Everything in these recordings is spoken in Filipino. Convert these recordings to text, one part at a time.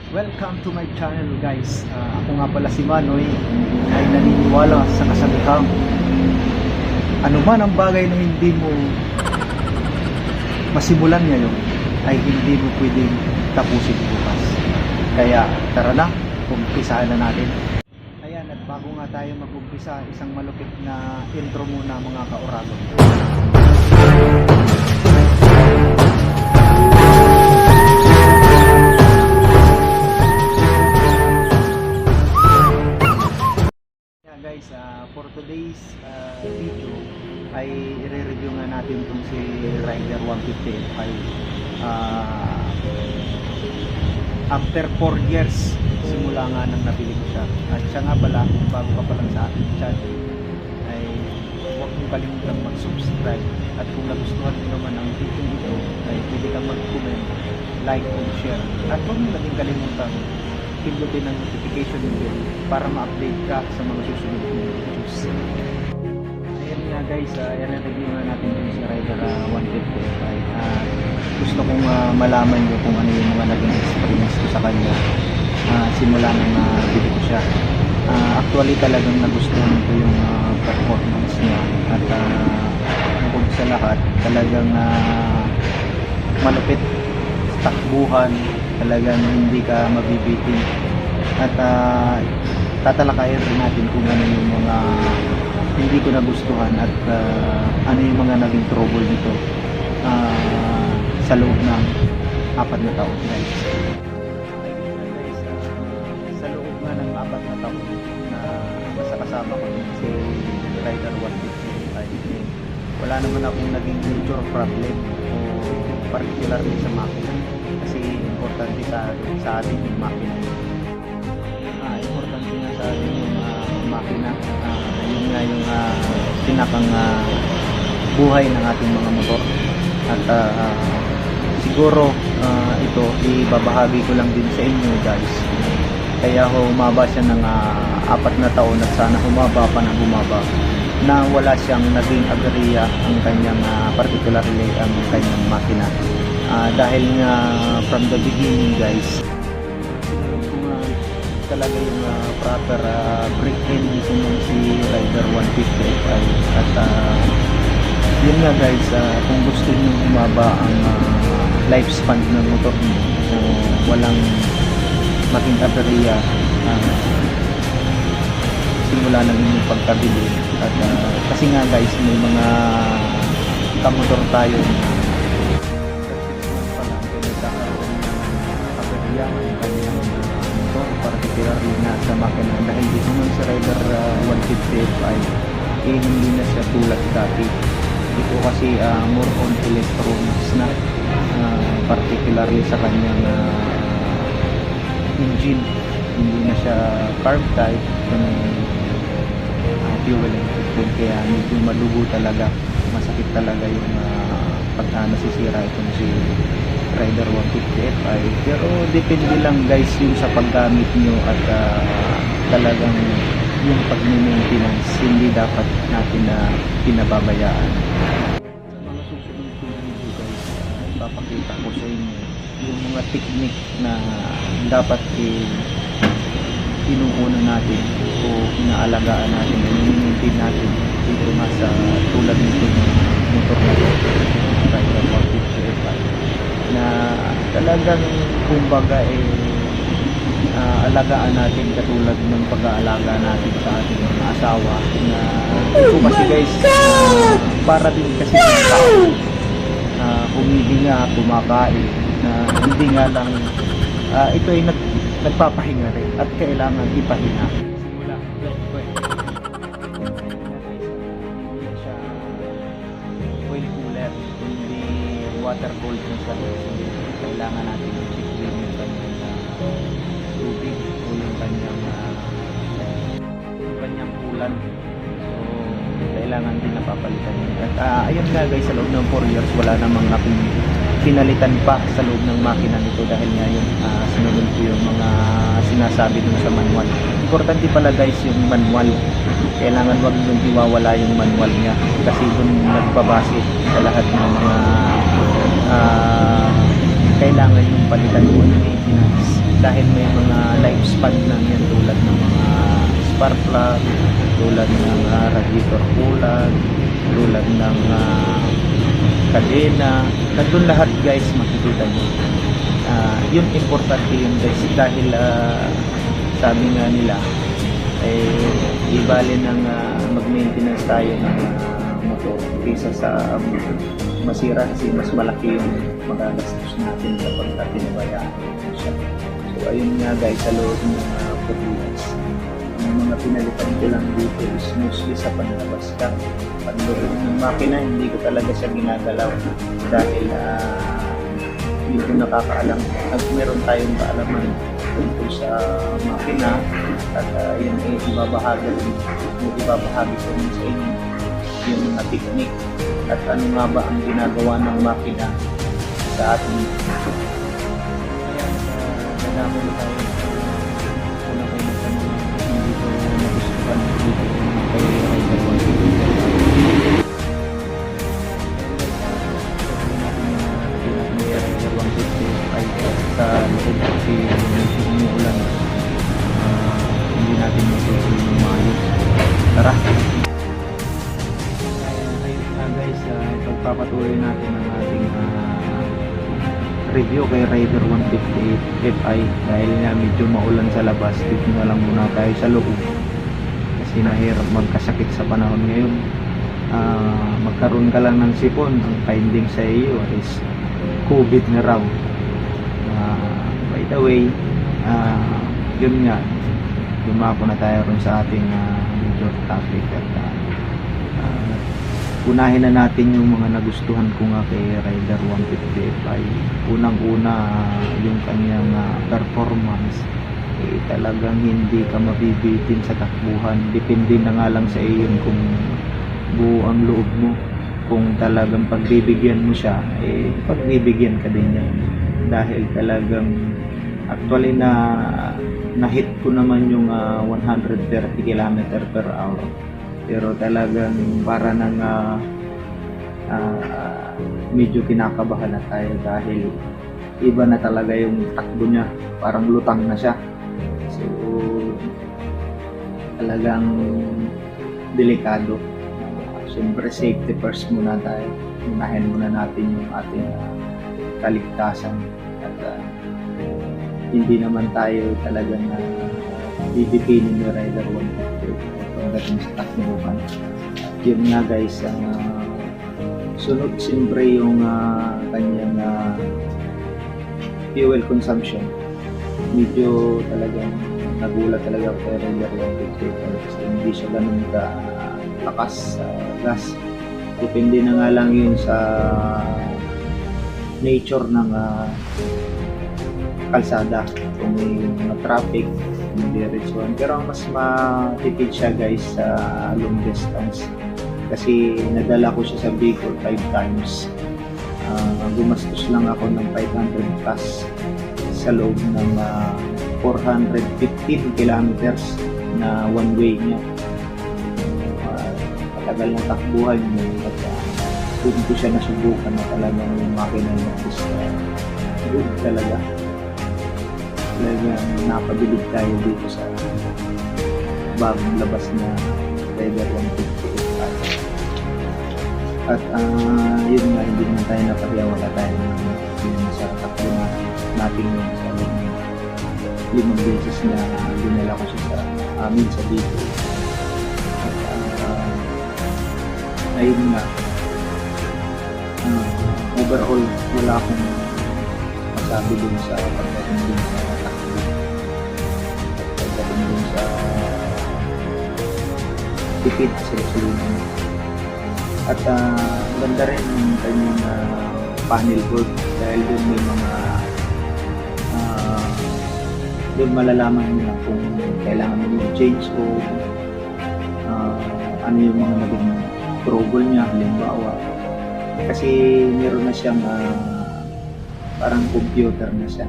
Welcome to my channel guys. Ako nga pala si Manoy ay naniniwala sa kasabihan. Ano man ang bagay na hindi mo masimulan ngayon ay hindi mo pwedeng tapusin bukas. Kaya tara na, umpisahan na natin. Ayan, at bago nga tayo mag-umpisa, isang malupit na intro muna mga kauragon. Guys, for today's video ay i-review nga natin itong si Rider 150 ay after 4 years simula nga nang nabili ko siya. At siya nga pala, bago pa lang sa ating channel ay huwag mong kalimutang mag-subscribe, at kung nagustuhan mo naman ang video ito ay pwede kang mag-comment, like, and share, at huwag mong naging kalimutan pindutin ang notification bell para ma-update ka sa mga susunod na videos. Ayan nga guys, ayan na review na natin yung si Rider 150. Gusto kong malaman nyo kung ano yung mga naging experience ko sa kanya simula nang bili ko siya. Actually talagang nagustuhan ko yung performance niya, at bukod sa lahat talagang malupit takbuhan, talagang hindi ka mabibitin. At tatalakayin rin natin kung ano yung mga hindi ko nagustuhan at ano yung mga naging trouble nito sa loob ng 4 na taon guys. Sa loob nga ng 4 na taon na nasa kasama ko si Rider 150 ay wala naman akong naging major problem o particularly sa makina, kasi importante sa atin yung makina. Importante nga sa atin yung makina. Yun nga yung pinakang buhay ng ating mga motor. At siguro ito ibabahagi ko lang din sa inyo guys. Kaya humaba siya ng 4 na taon, at sana humaba pa ng humaba na wala siyang naging aberya ang kanyang particularly ang kanyang makina. Dahil nga from the beginning guys, kung talaga yung proper brake engine ng si Rider 150 ay, at yun nga guys, kung gusto nyo humaba ang lifespan ng motor nyo, walang maging aberya simula ng inyong pagkabili. At kasi nga guys, may mga kamotor tayo na particularly na sa makina, dahil dito ng sa Rider 150 ay hindi na siya tulad dati. Ito kasi more on electronics na, particularly sa kanyang engine. Hindi na siya carb type, fuel injected, kaya medyo malugo talaga, masakit talaga yung pagka nasisira itong si Rider 150 Fi. Pero depende lang guys yung sa paggamit nyo, at talagang yung pag-maintenance hindi dapat natin na pinababayaan. Sa mga susunod ko video guys, ipapakita ko sa inyo yung mga technique na dapat inuuna natin o inaalagaan natin, i-maintain natin dito nga sa tulad nito ng motor na Rider 150 Fi, na talagang kumbaga alagaan natin katulad ng pag-aalaga natin sa ating mga asawa. Na ito kasi guys, para din kasi ng tao, humihinga, kumakain, na hindi nga lang ito ay nagpapahinga rin at kailangan ipahinga. Simula hindi siya oil cooler, hindi water cooled na siya. Kailangan natin i-check din yung kanyang tubig o yung kanyang ulan. So kailangan din napapalitan yun. At ayun nga guys, sa loob ng 4 years wala namang aking pinalitan pa sa loob ng makina nito, dahil nga yun sinunod ko yung mga sinasabi dun sa manual. Importante pala guys yung manual, kailangan wag dun iwawala yung manual niya, kasi dun nagbabase sa lahat ng mga kailangan yung palitan mo ng maintenance. dahil may mga lifespan lang yan tulad ng mga spark plug, tulad ng radiator coolant, tulad ng kadena. Nandun lahat guys, makikita nyo. Yung importante yun guys, dahil sabi nga nila ibali ng mag-maintenance tayo ng motor kaysa sa masira, kasi mas malaki yung magagastos natin kapag pinabayaan siya. So ayun nga guys, sa loob ng pagbulas, ang mga pinalitan ko lang dito is mostly sa panlabas ka. Pag-loob ng makina, hindi ko talaga siya ginagalaw dahil hindi ko nakakaalam at meron tayong kaalaman tungkol sa makina, at yan ay ibabahagi ko sa inyo yung mga technique at ano nga ba ang ginagawa ng makina sa ating nadamo na tayo unang-una sa mga hindi ko nagustuhan dito kay Rider 150 ay sa loob kasi umuulan, hindi natin masusunod ng maayos. Tara! Guys, pagpapatuloy natin ang ating review kay Rider 150 Fi dahil nga medyo maulan sa labas. Dito na lang muna tayo sa loob kasi nahirap magkasakit sa panahon ngayon. Magkaroon ka lang ng sipon, ang finding sa iyo is COVID na raw. By the way, yun nga, dumako na tayo rin sa ating major topic at unahin na natin yung mga nagustuhan ko nga kay Rider 150 Fi. Unang-una, yung kanyang performance, talagang hindi ka mabibitin sa takbuhan. Depende na nga lang sa iyo kung buo ang loob mo. Kung talagang pagbibigyan mo siya, pagbibigyan ka din yan. Dahil talagang actually na-hit ko naman yung 130 km per hour. Pero talagang para nang medyo kinakabahan na tayo dahil iba na talaga yung takbo niya, parang lutang na siya. So talagang delikado. Siyempre safety first muna tayo, unahin muna natin yung ating kaligtasan at hindi naman tayo talagang bibipinin ni Rider 150 pagdating sa takbuhan. Yun nga guys, sunod siyempre yung kanyang fuel consumption. Medyo talagang nagulat talaga ako kay Rider 150 kasi hindi siya ganun lakas sa gas. Depende na nga lang yun sa nature ng kalsada, kung may mga traffic, hindi diretsuhan. Pero ang mas matipid siya guys sa long distance kasi nadala ko siya sa Bicol 5 times. Gumastos lang ako ng 500 plus sa loob ng 415 kilometers na one way niya. Matagal na takbuhan niya at doon ko siya nasubukan na talagang yung makina niya is good talaga. Talagang napabilib tayo dito sa bagong labas na Rider 150 at yun nga, hindi naman tayo napahiya, wala tayo yun sa takbo natin yun sa 5 beses na dinala ko siya sa amin sa dito at ayun nga, overall wala akong masabi dun sa pagdating dun sa takbo, pagdating dun sa tipid sa gasolina. At ganda rin yung kanyang panel board dahil dun may mga doon malalaman nyo kung kailangan mo change o ano yung mga naging trouble niya, halimbawa. Kasi meron na siyang parang computer na siya.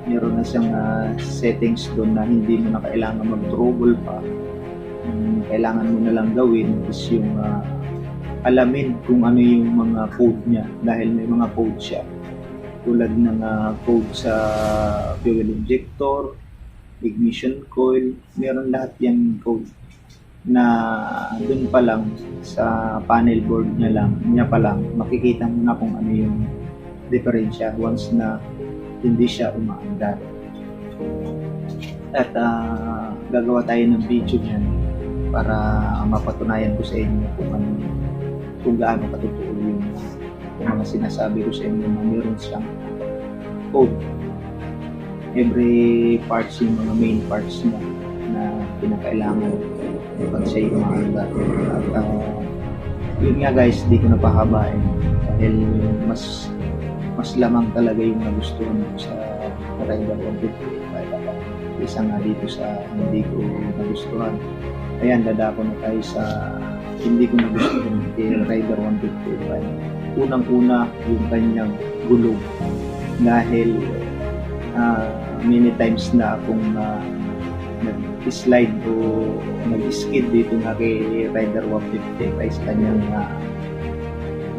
Meron na siyang settings doon na hindi mo na kailangan mag-trouble pa. Kailangan mo na lang gawin is yung alamin kung ano yung mga code niya dahil may mga code siya. tulad ng code sa fuel injector, ignition coil, meron lahat yan code na dun pa lang sa panel board niya pa lang makikita mo na kung ano yung diferensya once na hindi siya umaandar. At gagawa tayo ng video niyan para mapatunayan ko sa inyo kung gaano katotoo yung mga sinasabi ko sa inyo na meron siyang code. Every parts, yung mga main parts niya na pinakailangan pag siya yung umaandar. At yun nga guys, di ko napahabain dahil mas lamang talaga yung nagustuhan ko sa Rider 155. Isa nga dito sa hindi ko nagustuhan. Ayan, dadako na tayo sa hindi ko nagustuhan kay Rider 155. Unang-una yung kanyang gulong, dahil many times na akong nag-slide o nag-skid dito nga kay Rider 155 sa kanyang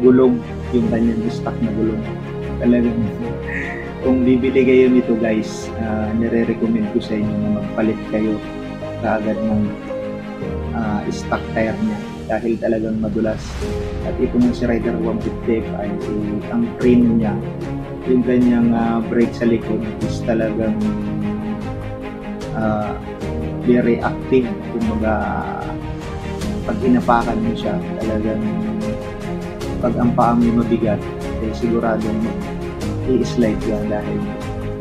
gulong, yung kanyang stock na gulong. Talagang kung bibili kayo nito guys, nire-recommend ko sa inyo na magpalit kayo kaagad ng stock tire niya dahil talagang madulas. At ito nga si Rider 155 ay ang frame niya, yung kanyang brake sa likod is talagang very active. Kumbaga pag inapakan mo siya, talagang pag ang paa mo mabigat, siguradong i-slide yan dahil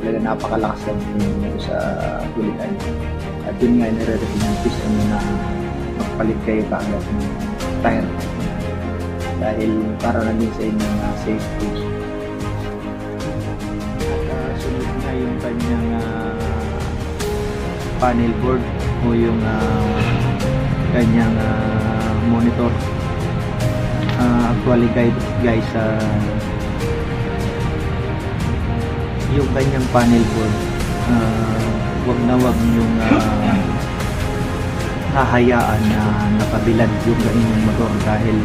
talaga napakalakas lang nito sa tulian. At yun nga, nire-recommend ko sa inyo na magpalit kayo kaagad ng tire dahil para na din sa inyo na safety. At sunod nga yung kanyang panel board o yung kanyang monitor. Actually guys, yung kanyang panel board, wag na wag yung hahayaan na nakabilad yung kanyang motor dahil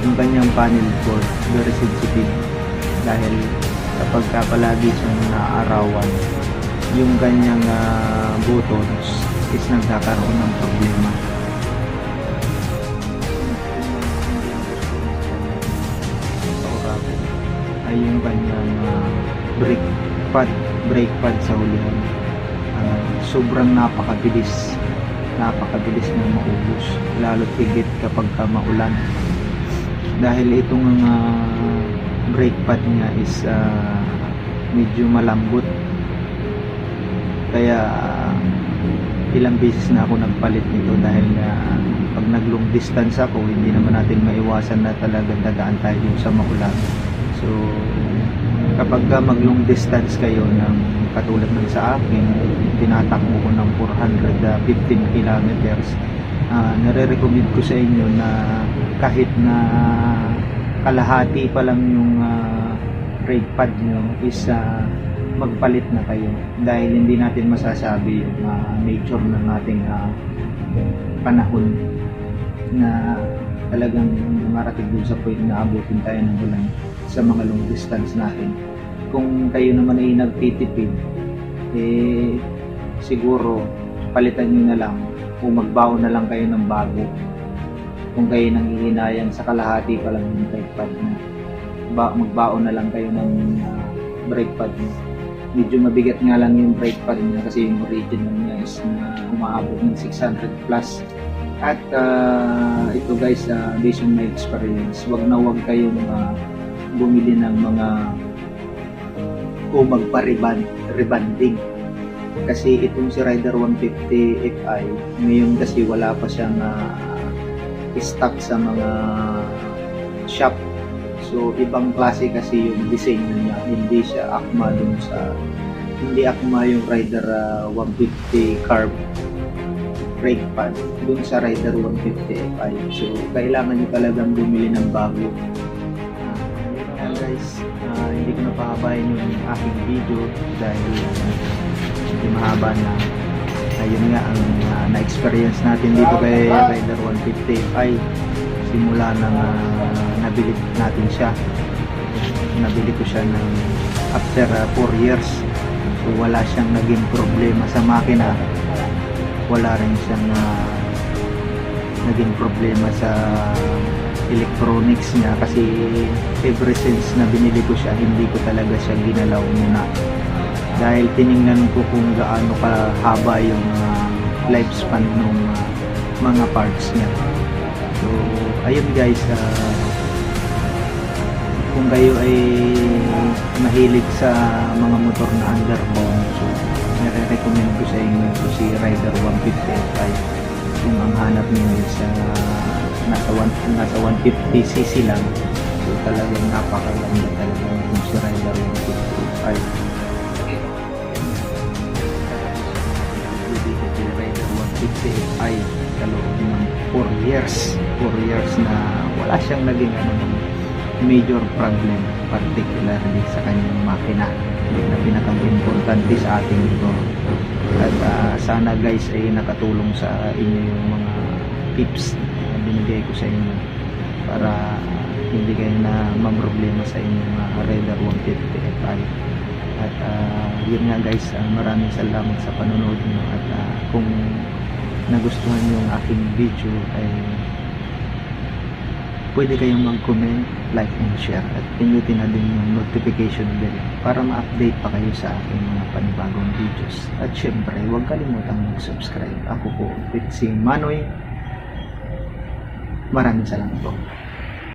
yung kanyang panel board very sensitive dahil kapag palagi siyang naaarawan, yung kanyang buttons is nagkakaroon ng problema. Ay yung kanyang brake pad sa hulihan, sobrang napakabilis na maubos, lalo't higit kapag maulan dahil itong brake pad niya is medyo malambot, kaya ilang beses na ako nagpalit nito dahil pag nag long distance ako, hindi naman natin maiwasan na talagang dadaan tayo sa maulan. So kapag mag long distance kayo ng katulad ng sa akin, tinatakbo ko ng 415 kilometers, nare-recommend ko sa inyo na kahit na kalahati pa lang yung brake pad nyo is magpalit na kayo dahil hindi natin masasabi yung nature ng ating panahon na talagang marating dun sa point na abutin tayo ng ulan sa mga long distance natin. Kung kayo naman ay nagtitipid, siguro palitan nyo na lang o magbaon na lang kayo ng bago kung kayo nanghihinayang sa kalahati pa lang yung brake pad na magbaon na lang kayo ng brake pad nyo. Medyo mabigat nga lang yung brake pad niya kasi yung original niya is umaabot ng 600 plus. At ito guys, based on my experience, wag na wag kayong bumili ng mga o magpa-rebanding kasi itong si Rider 150 Fi ngayon kasi wala pa siyang stock sa mga shop, so ibang klase kasi yung design niya, hindi siya akma dun sa hindi akma yung Rider 150 carb brake pad dun sa Rider 150 Fi, so kailangan nyo talagang bumili ng bago. Guys, hindi ko napahabayin yung aking video dahil hindi mahaba na. Ayun nga ang na-experience natin dito kay Rider 150 Fi simula nang nabili natin siya. nabili ko siya ng after 4 years. So wala siyang naging problema sa makina, wala rin siyang naging problema sa electronics niya, kasi ever since na binili ko siya, hindi ko talaga siya ginalaw muna dahil tiningnan ko kung gaano kahaba yung lifespan ng mga parts niya. So ayun guys, kung kayo ay mahilig sa mga motor na underbone, so nire-recommend ko sa inyo ito, si Rider 150 Fi. Kung ang hanap niyo sa nasa 150cc lang, so talagang napakaganda talaga yung si Rider 150 Fi. Si Rider 150 Fi kaloob ng 4 years na wala siyang naging major problem, particularly sa kanyang makina na pinaka-importante sa ating ito. At sana guys ay nakatulong sa inyo yung mga tips na binigay ko sa inyo para hindi kayo na mamroblema sa inyong Rider 150 Fi. At yun nga guys, maraming salamat sa panonood nyo, at kung nagustuhan nyo yung aking video ay pwede kayong mag-comment, like and share, at pinutin na din yung notification bell para ma-update pa kayo sa aking mga panibagong videos. At syempre, huwag kalimutang mag-subscribe. Ako po si Manoy. Maraming salamat po.